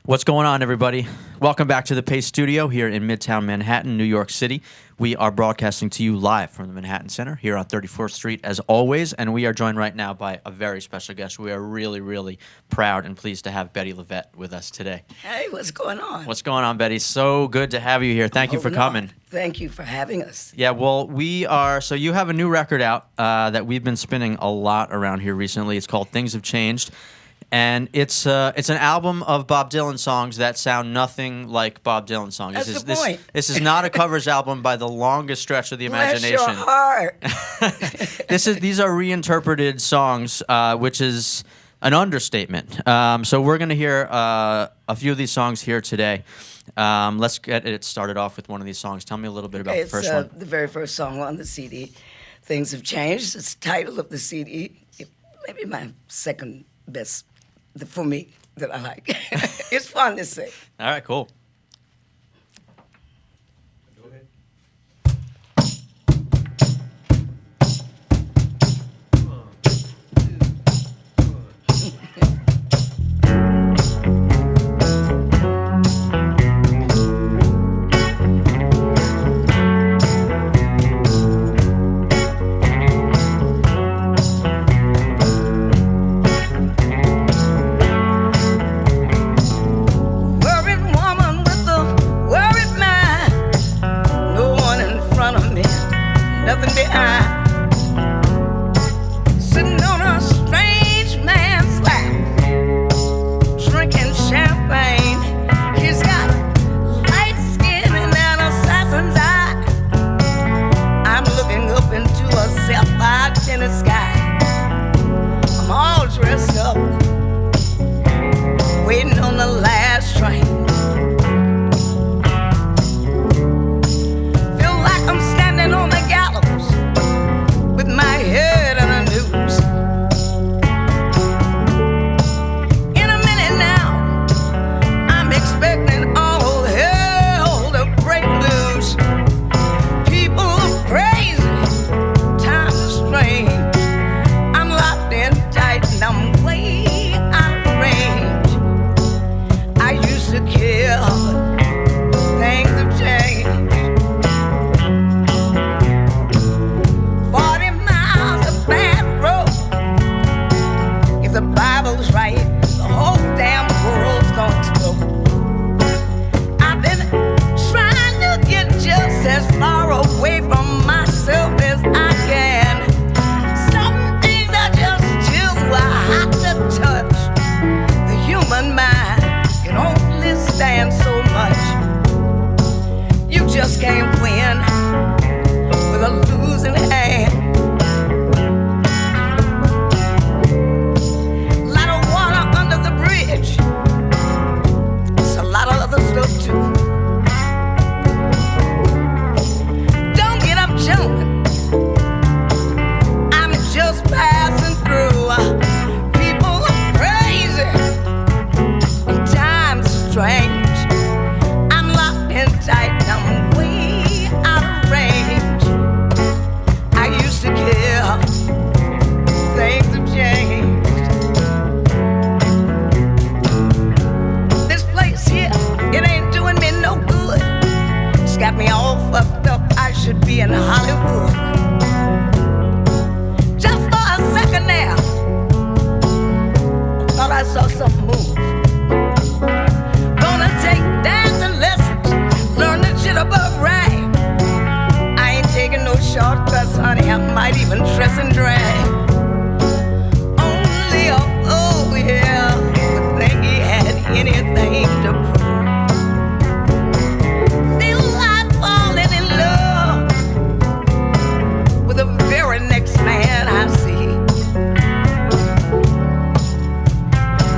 What's going on, everybody? Welcome back to the Paste Studio here in Midtown Manhattan, New York City. We are broadcasting to you live from the Manhattan Center here on 34th Street, as always, and we are joined right now by a very special guest. We are really, really proud and pleased to have Bettye LaVette with us today. Hey, what's going on? What's going on, Betty? So good to have you here. Thank you for coming. Thank you for having us. Yeah, well, so you have a new record out that we've been spinning a lot around here recently. It's called Things Have Changed. And it's an album of Bob Dylan songs that sound nothing like Bob Dylan songs. That's the point. This is not a covers album by the longest stretch of the imagination. Bless your heart. These are reinterpreted songs, which is an understatement. So we're going to hear a few of these songs here today. Let's get it started off with one of these songs. Tell me a little bit about the first one. The very first song on the CD, Things Have Changed. It's the title of the CD. Maybe my second best for me that I like. It's fun to sing. All right, cool. Go ahead.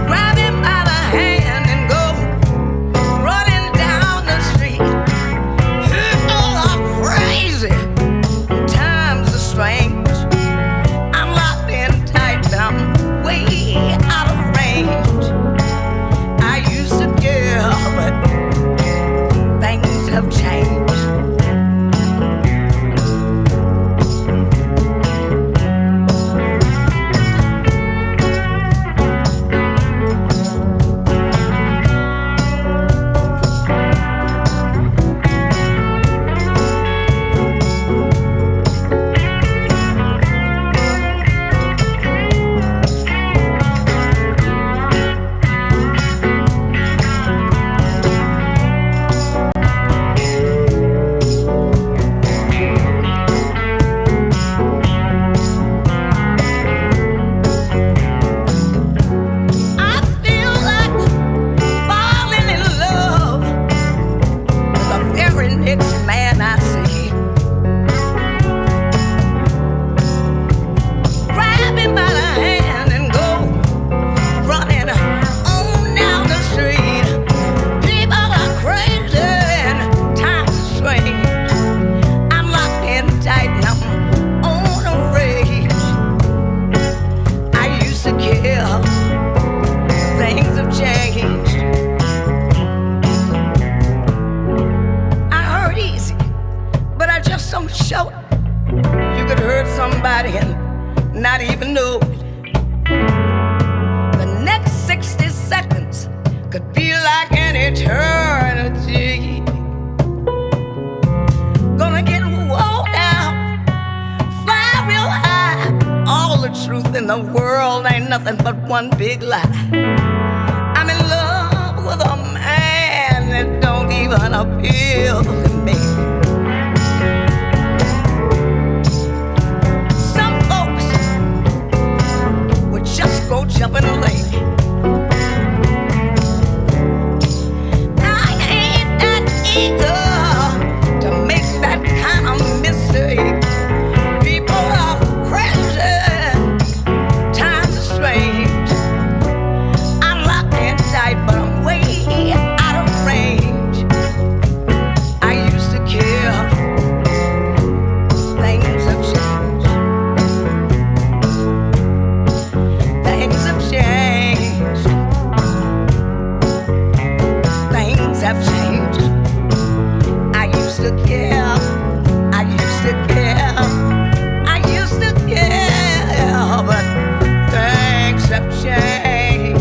Grabbing eternity. Gonna get wore down, fly real high. All the truth in the world ain't nothing but one big lie. I'm in love with a man that don't even appeal to me. Some folks would just go jump in a lake. I ain't that eager to make that kind of mistake. People are crazy, times are strange. I'm locked in tight, but I'm way out of range. I used to care, things have changed. Things have changed. Things have changed. I used to care. I used to care. I used to care, but things have changed.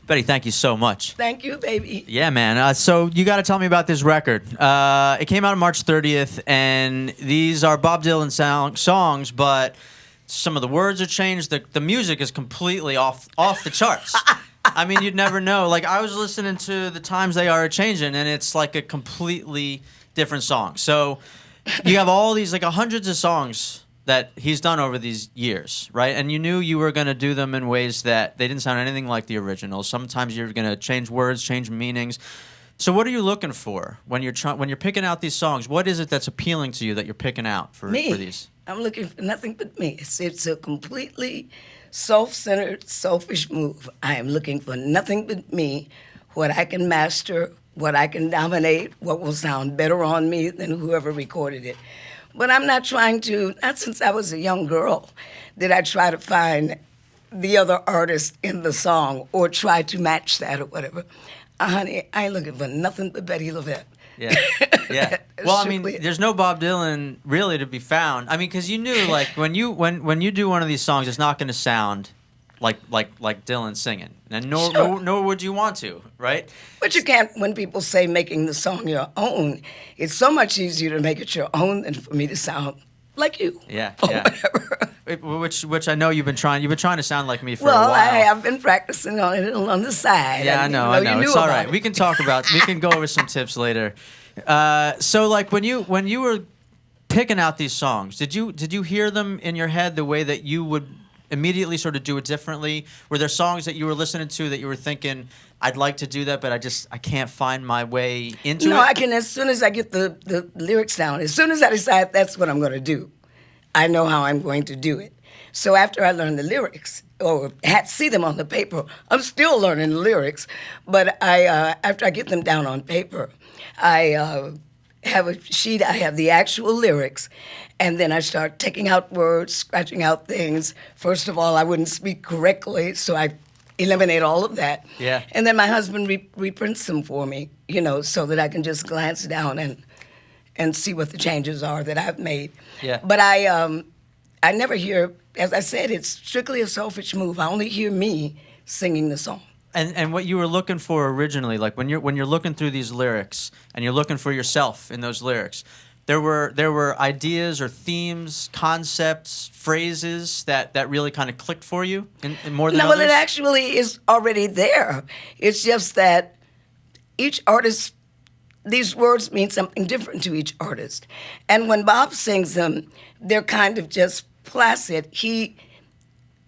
Betty, thank you so much. Thank you, baby. Yeah, man. So you got to tell me about this record. It came out on March 30th, and these are Bob Dylan songs, but some of the words are changed. The music is completely off the charts. I mean, you'd never know. Like, I was listening to The Times They Are A-Changin', and it's like a completely different song. So you have all these, like, hundreds of songs that he's done over these years, right? And you knew you were going to do them in ways that they didn't sound anything like the original. Sometimes you're going to change words, change meanings. So what are you looking for when you're picking out these songs? What is it that's appealing to you that you're picking out for these? I'm looking for nothing but me. It's a completely self-centered, selfish move. I am looking for nothing but me, what I can master, what I can dominate, what will sound better on me than whoever recorded it. But I'm not trying to, not since I was a young girl, did I try to find the other artist in the song or try to match that or whatever. Honey, I ain't looking for nothing but Bettye LaVette. Yeah, yeah. Well, I mean, there's no Bob Dylan really to be found. I mean, because you knew, like, when you do one of these songs, it's not going to sound like Dylan singing, and nor would you want to, right? But you can't. When people say making the song your own, it's so much easier to make it your own than for me to sound like you. Yeah, or yeah. whatever. Which I know you've been trying to sound like me for a Well, while. I have been practicing on it on the side. Yeah, I know. It's all right. We can talk about. We can go over some tips later. So, like, when you were picking out these songs, did you hear them in your head the way that you would immediately sort of do it differently? Were there songs that you were listening to that you were thinking, I'd like to do that, but I can't find my way into it? No, I can, as soon as I get the lyrics down, as soon as I decide that's what I'm going to do, I know how I'm going to do it. So after I learn the lyrics, or see them on the paper, I'm still learning the lyrics, but after I get them down on paper, I have a sheet, I have the actual lyrics, and then I start taking out words, scratching out things. First of all, I wouldn't speak correctly, so I eliminate all of that. Yeah. And then my husband reprints them for me, so that I can just glance down and see what the changes are that I've made. Yeah. But I never hear, as I said, it's strictly a selfish move. I only hear me singing the song. And what you were looking for originally, like when you're looking through these lyrics and you're looking for yourself in those lyrics, there were ideas or themes, concepts, phrases that really kind of clicked for you in more than others? No, well, it actually is already there. It's just that each artist, these words mean something different to each artist. And when Bob sings them, they're kind of just placid.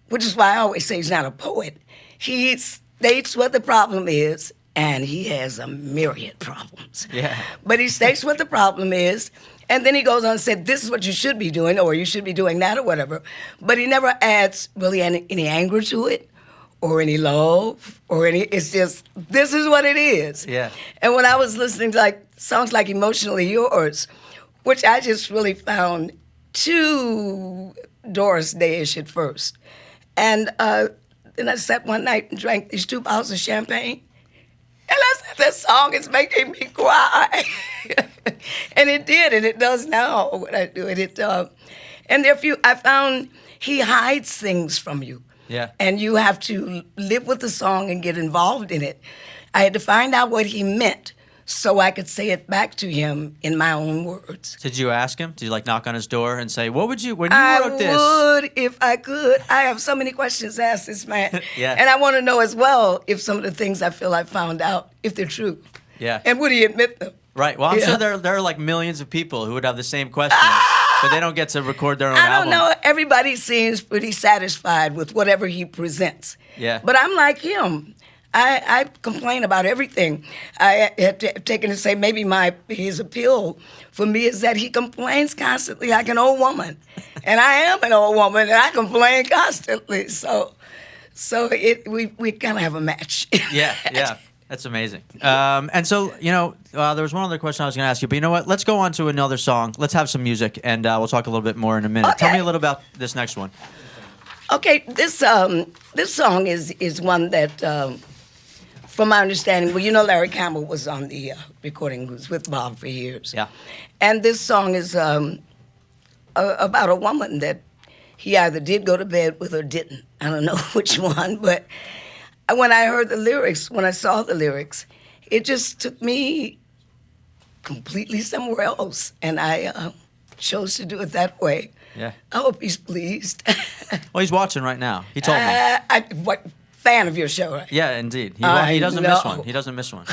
Which is why I always say he's not a poet. He states what the problem is, and he has a myriad problems. Yeah. But he states what the problem is, and then he goes on and said, this is what you should be doing, or you should be doing that, or whatever. But he never adds really any anger to it, or any love, or it's just, this is what it is. Yeah. And when I was listening to songs like Emotionally Yours, which I just really found too Doris Day-ish at first. And then I sat one night and drank these 2 bottles of champagne. And I said, this song is making me cry. And it did, and it does now when I do it. And there are I found he hides things from you. Yeah. And you have to live with the song and get involved in it. I had to find out what he meant so I could say it back to him in my own words. Did you ask him? Did you like knock on his door and say, what would you, when you wrote this? I would if I could. I have so many questions to ask this man. Yeah. And I want to know as well if some of the things I feel I found out, if they're true. Yeah. And would he admit them? Right. Well, I'm Yeah. sure there are like millions of people who would have the same questions, but they don't get to record their own I album. don't know. Everybody seems pretty satisfied with whatever he presents. Yeah. But I'm like him. I complain about everything. I had taken to say maybe his appeal for me is that he complains constantly like an old woman. And I am an old woman, and I complain constantly. So we kind of have a match. Yeah. That's amazing. And so, there was one other question I was going to ask you, but you know what? Let's go on to another song. Let's have some music, and we'll talk a little bit more in a minute. Okay. Tell me a little about this next one. Okay, this song is one that, from my understanding, Larry Campbell was on the recording, was with Bob for years. Yeah. And this song is about a woman that he either did go to bed with or didn't. I don't know which one, but when I heard the lyrics, when I saw the lyrics, it just took me completely somewhere else, and I chose to do it that way. Yeah. I hope he's pleased. Well, he's watching right now. He told me. What fan of your show, right? Yeah, indeed. He I doesn't know. miss one. He doesn't miss one.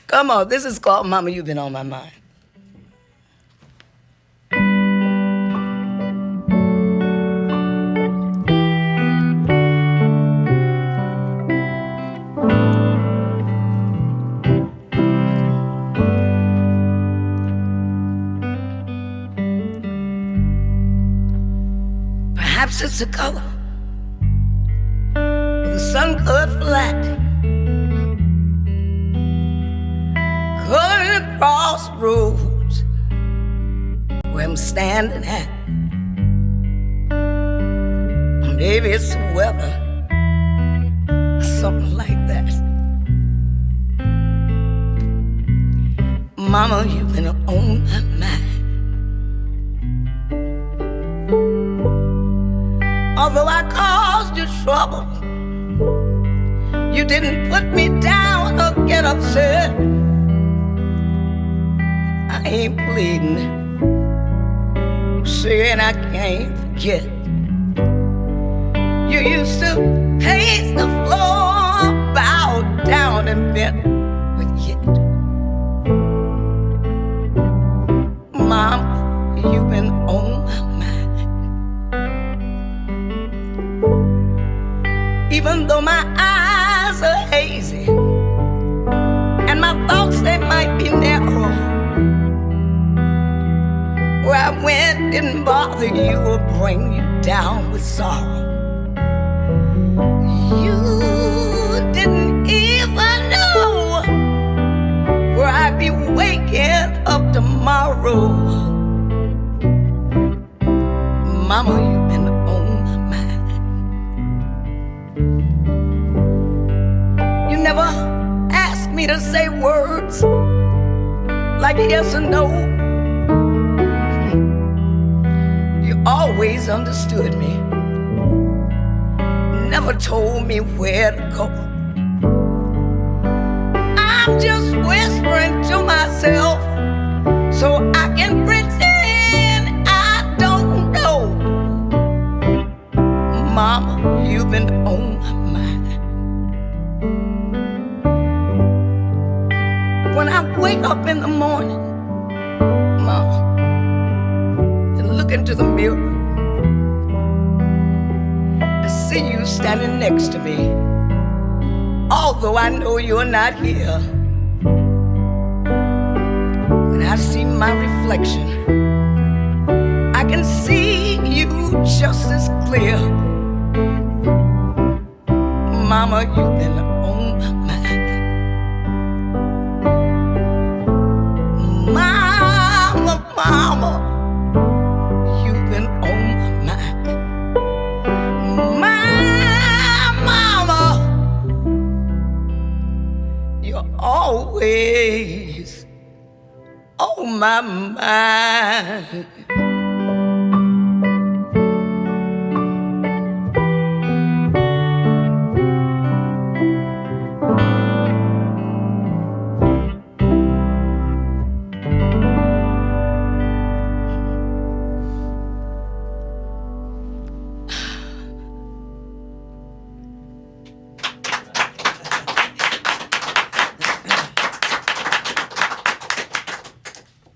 Come on, this is called Mama, You've Been on My Mind. Perhaps it's the color of the sun-colored flat, colored across roads where I'm standing at. Maybe it's the weather, something like that. Mama, you've been on my mind. Although I caused you trouble, you didn't put me down or get upset. I ain't pleading, saying I can't forget. You used to pace the floor, bow down and bent, but yet, Mama, you've been on my mind. Even though my eyes are hazy and my thoughts, they might be narrow, where I went didn't bother you or bring you down with sorrow. You didn't even know where I'd be waking up tomorrow. Mama, you've been on my mind. You never asked me to say words like yes or no. You always understood me, never told me where to go. I'm just whispering to myself so I can pretend I don't know. Mama, you've been on my mind. When I wake up in the morning, Mama, and look into the mirror, I see you standing next to me, although I know you're not here. When I see my reflection, I can see you just as clear. Mama, you've been on my mind. Mama, you've been on my mind. always on my mind.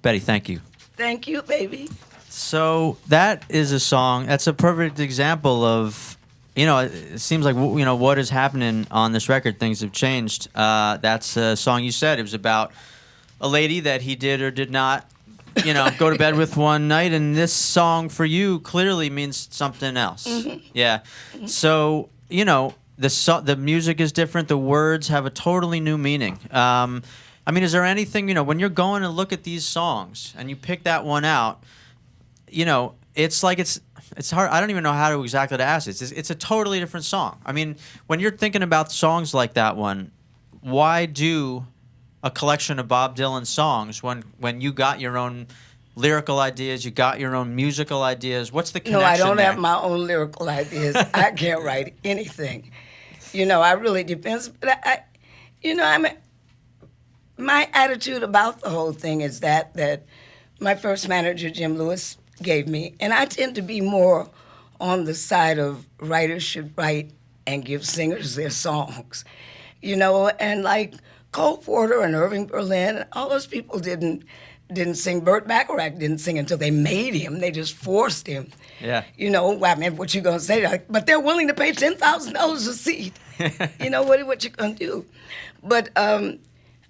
Betty, thank you. Thank you, baby. So that is a song. That's a perfect example of, it seems like, what is happening on this record. Things have changed. That's a song you said. It was about a lady that he did or did not, go to bed with one night. And this song for you clearly means something else. Mm-hmm. Yeah. Mm-hmm. So, the music is different. The words have a totally new meaning. Is there anything, when you're going to look at these songs and you pick that one out, it's like it's hard. I don't even know how to exactly to ask it. It's a totally different song. When you're thinking about songs like that one, why do a collection of Bob Dylan songs when you got your own lyrical ideas, you got your own musical ideas? What's the connection? No, I don't there? have my own lyrical ideas. I can't write anything. I really depends. But my attitude about the whole thing is that my first manager, Jim Lewis, gave me, and I tend to be more on the side of writers should write and give singers their songs, and like Cole Porter and Irving Berlin, all those people didn't sing. Burt Bacharach didn't sing until they made him. They just forced him. Yeah. What you gonna say? Like, but they're willing to pay $10,000 a seat. What you gonna do? But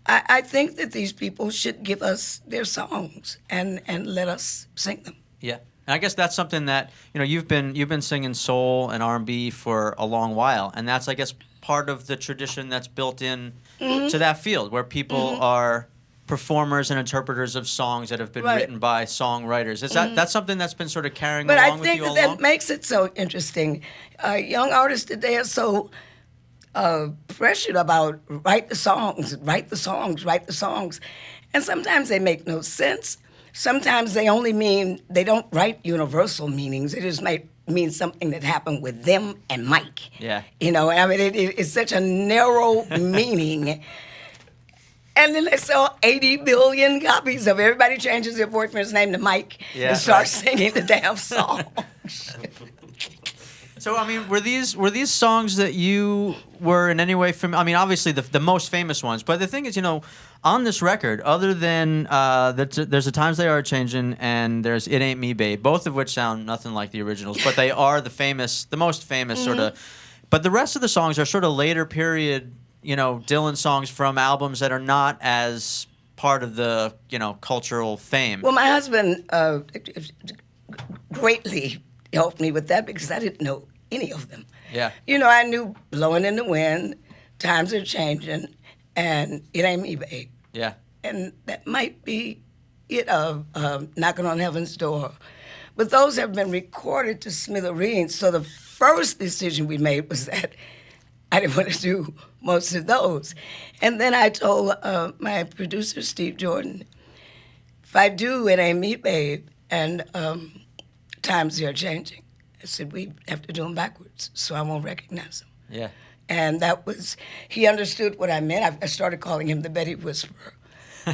I think that these people should give us their songs and let us sing them. Yeah, and I guess that's something that you've been singing soul and R&B for a long while, and that's, I guess, part of the tradition that's built in to that field where people are performers and interpreters of songs that have been written by songwriters. Is that's something that's been sort of carrying along with you all along? But I think that makes it so interesting. Young artists today are so pressured about write the songs, and sometimes they make no sense. Sometimes they don't write universal meanings. They just might mean something that happened with them and Mike. Yeah. It's such a narrow meaning. And then they sell 80 billion copies of everybody changes their boyfriend's name to Mike and starts singing the damn song. So, were these songs that you were in any way familiar? Obviously the most famous ones. But the thing is, on this record, other than there's the Times They Are Changing and there's It Ain't Me, Babe, both of which sound nothing like the originals, but they are the most famous sort of. But the rest of the songs are sort of later period, Dylan songs from albums that are not as part of the, cultural fame. Well, my husband greatly helped me with that because I didn't know any of them. Yeah. I knew Blowing in the Wind, Times Are Changing, and It Ain't Me, Babe. Yeah. And that might be it, Knocking on Heaven's Door. But those have been recorded to smithereens. So the first decision we made was that I didn't want to do most of those. And then I told my producer, Steve Jordan, if I do It Ain't Me, Babe, and Times Are Changing, I said, we have to do them backwards so I won't recognize them. Yeah. And he understood what I meant. I started calling him the Betty Whisperer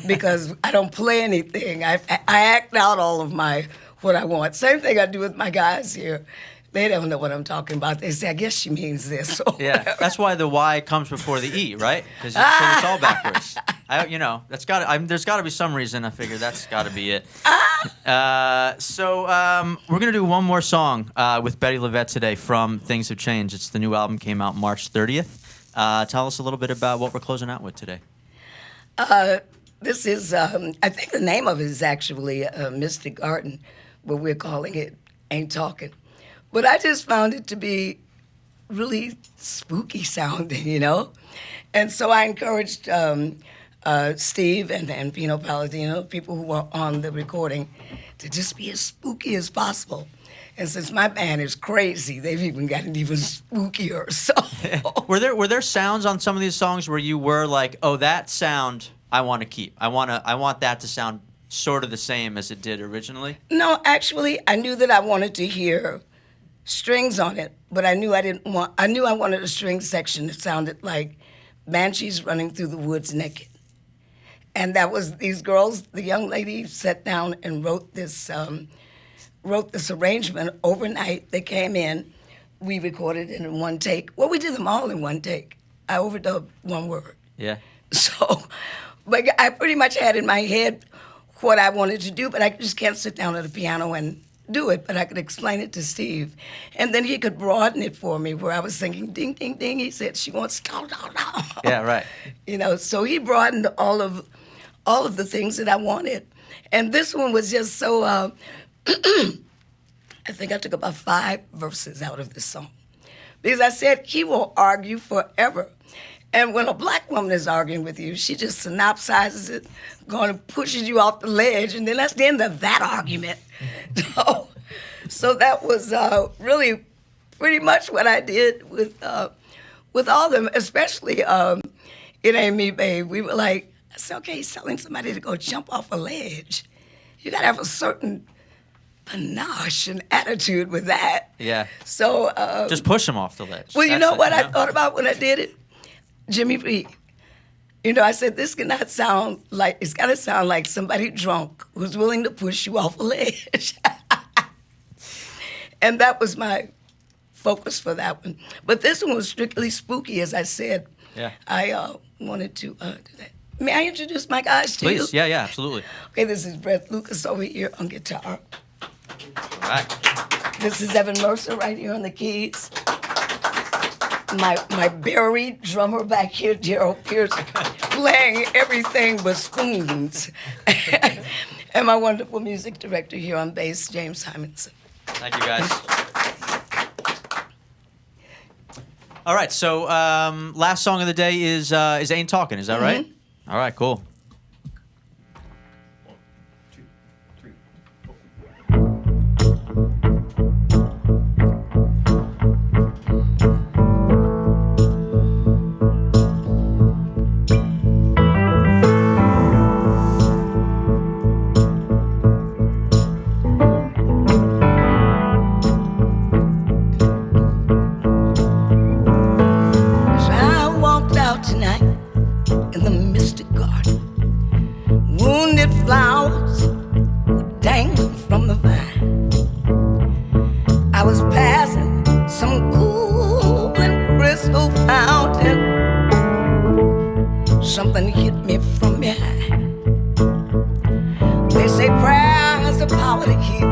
because I don't play anything. I act out all of what I want. Same thing I do with my guys here. They don't know what I'm talking about. They say, I guess she means this. Yeah, that's why the Y comes before the E, right? Because it's all backwards. There's got to be some reason. I figure that's got to be it. So we're gonna do one more song with Bettye LaVette today from Things Have Changed. It's the new album, came out March 30th. Tell us a little bit about what we're closing out with today. This is, I think the name of it is actually Mystic Garden, but we're calling it Ain't Talkin'. But I just found it to be really spooky sounding, And so I encouraged Steve and Pino Palladino, people who were on the recording, to just be as spooky as possible. And since my band is crazy, they've even gotten even spookier. So were there sounds on some of these songs where you were like, oh, that sound, I want to keep. I want that to sound sort of the same as it did originally. No, actually, I knew that I wanted to hear strings on it, but I knew I wanted a string section that sounded like banshees running through the woods naked. And that was these girls, the young lady sat down and wrote this arrangement overnight. They came in, we recorded it in one take. Well, we did them all in one take. I overdubbed one word. Yeah. So, but I pretty much had in my head what I wanted to do, but I just can't sit down at a piano and do it, but I could explain it to Steve. And then he could broaden it for me where I was thinking, ding, ding, ding. He said, she wants, no. Yeah, right. You know, so he broadened all of the things that I wanted. And this one was just so, I think I took about 5 verses out of this song. Because I said, he will argue forever. And when a black woman is arguing with you, she just synopsizes it, going and pushes you off the ledge, and then that's the end of that argument. So that was really pretty much what I did with all of them, especially It Ain't Me, Babe. We were like, I said, okay, he's telling somebody to go jump off a ledge. You got to have a certain panache and attitude with that. Yeah. So just push him off the ledge. Well, you know what I thought about when I did it? Jimmy Reed. You know, I said, this cannot sound like, it's got to sound like somebody drunk who's willing to push you off a ledge. And that was my focus for that one. But this one was strictly spooky, as I said. Yeah. I wanted to do that. May I introduce my guys to you? Please, yeah, absolutely. Okay, this is Brett Lucas over here on guitar. All right. This is Evan Mercer right here on the keys. My buried drummer back here, Gerald Pierce, playing everything but spoons. And my wonderful music director here on bass, James Simonson. Thank you, guys. All right, so last song of the day is Ain't Talkin', is that right? All right, cool. Something hit me from behind. They say prayer has the power to heal,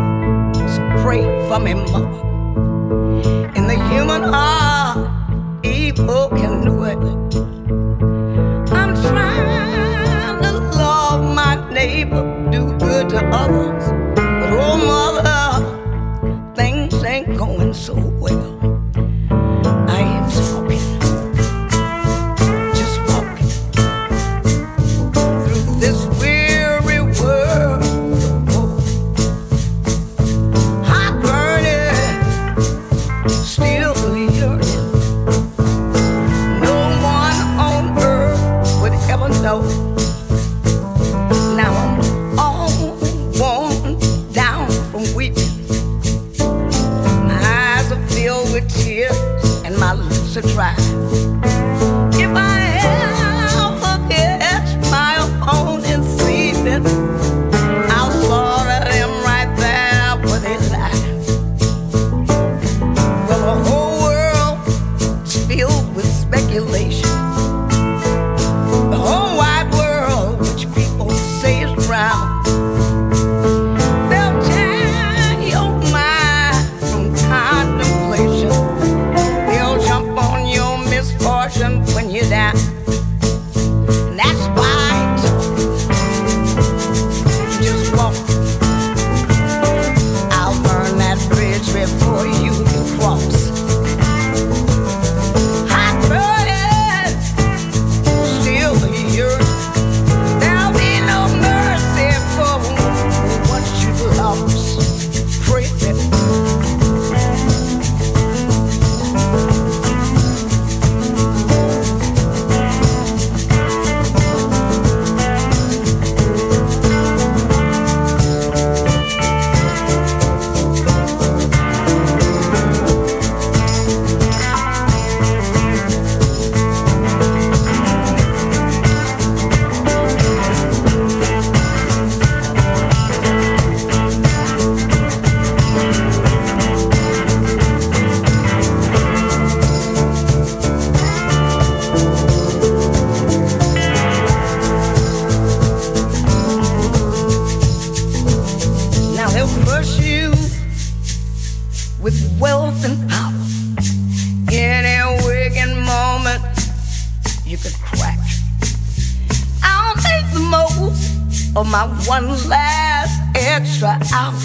so pray for me, mama. In the human heart, evil can dwell. I'm trying to love my neighbor, do good to others, but oh mother, things ain't going so well. I ain't talking. Now I'm all worn down from weeping. My eyes are filled with tears and my lips are dry. If I ever catch my opponent sleeping, I'll slaughter them right there where they lie. Well, the whole world is filled with speculation. They'll tear your mind from contemplation. They'll jump on your misfortune. my one last extra hour.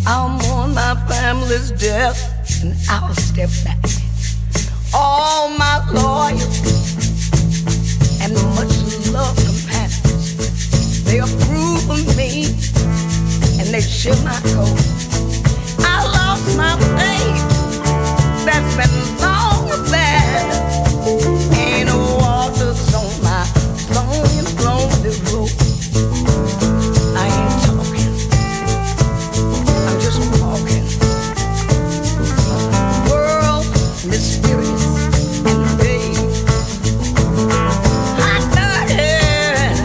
I'll mourn my family's death and I'll step back. All my loyalty and much love companions, they approve of me and they share my hope. I lost my faith, that's been long bad. Ain't no waters on my lonely road. I ain't talking, I'm just walking. World mysterious and vague. Hot-blooded,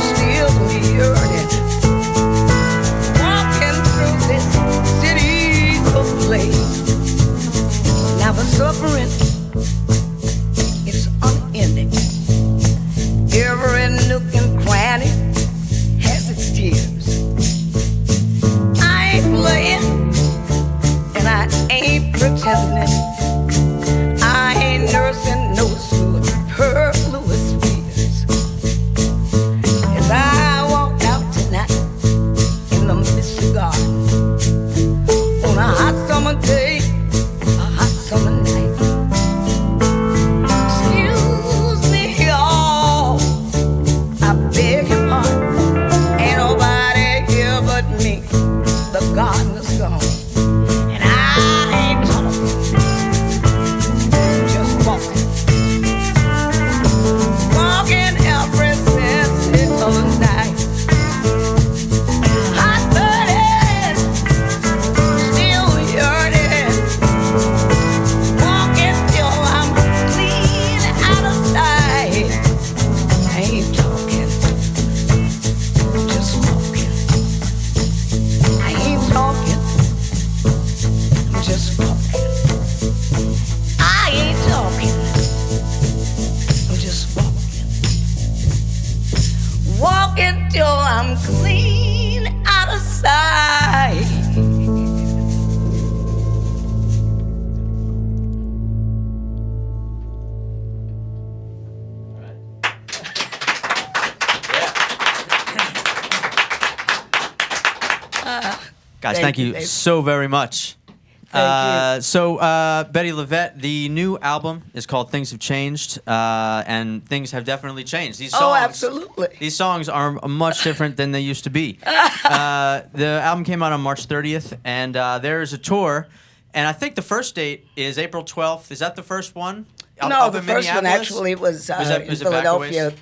still yearning. Walking through this city of flame. Now the suffering, it's unending. Every nook and cranny has its tears. I ain't playing and I ain't pretending. I ain't nursing no superfluous fears. As I walk out tonight in the misty garden on a hot summer day, a hot summer night. Excuse me, y'all, I beg your pardon. Ain't nobody here but me. The gardener's gone, and I ain't talking, just walking, walking every second of the night. Hot-blooded, still yearning, walking till I'm clean out of sight. I ain't talking, just walking. I ain't talking, I'm just walking. I ain't talking, I'm just walking. Walking till I'm clean out of sight. Guys, Thank thank you, you babe. so very much. Thank So, Bettye LaVette, the new album is called Things Have Changed, and things have definitely changed. These songs, Oh, absolutely. These songs are much different than they used to be. The album came out on March 30th, and there is a tour, and I think the first date is April 12th. Is that the first one? No, Up the in first one Minneapolis? actually was that- in was it back a Philadelphia ways?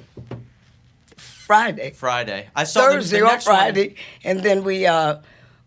Friday. Friday. I saw the Thursday or next one. Friday, and then we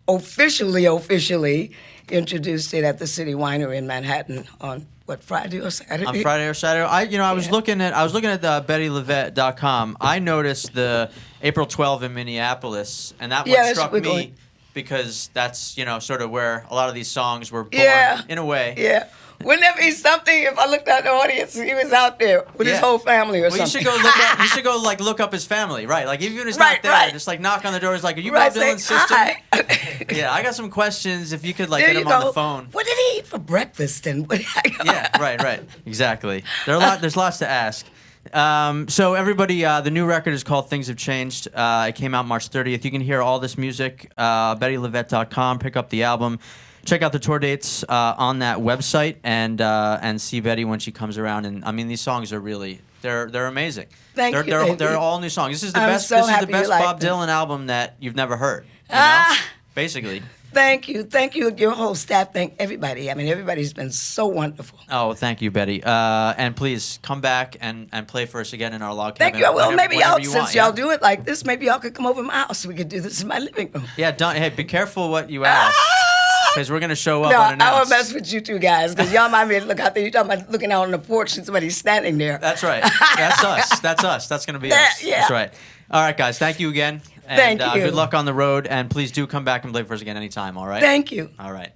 officially introduced it at the City Winery in Manhattan on what, Friday or Saturday? On Friday or Saturday. I was looking at BettyLaVette.com. I noticed the April 12th in Minneapolis, and that Yeah, one that's struck what we're me going. because that's sort of where a lot of these songs were born Yeah. in a way. Yeah. Wouldn't that be something if I looked out the audience and he was out there with his Yeah. whole family or Well, you something? should go look up. You should go look up his family, right? Like even if he's Right, not there, right. just like knock on the door. He's like, "Are you Right, Bob Dylan's say, sister?" "Hi." Yeah, I got some questions. If you could like There get you him on go. the phone. What did he eat for breakfast? And what? Yeah, right, exactly. There's lots to ask. So everybody, the new record is called Things Have Changed. It came out March 30th. You can hear all this music, BettyLaVette.com. Pick up the album. Check out the tour dates on that website and see Betty when she comes around. And I mean, these songs are really they're amazing. Thank you, They're baby. all new songs. This is the I'm best. so This is the happy you best like Bob them. Dylan album that you've never heard. You know? Ah. Basically. Thank you, your whole staff, thank everybody. I mean, everybody's been so wonderful. Oh, thank you, Betty. And please come back and play for us again in our log cabin. Thank you. Well, whenever- maybe whenever y'all, you since want, y'all yeah? do it like this, maybe y'all could come over to my house. We could do this in my living room. Yeah, hey, be careful what you ask, because we're gonna show up No, I unannounced. won't mess with you two guys because y'all might be able to look out there. You're talking about looking out on the porch and somebody's standing there. That's right. That's us. That's us. That's gonna be us. Yeah. That's right. All right, guys. Thank you again. And, Thank you. Good luck on the road, and please do come back and play for us again anytime. All right. Thank you. All right.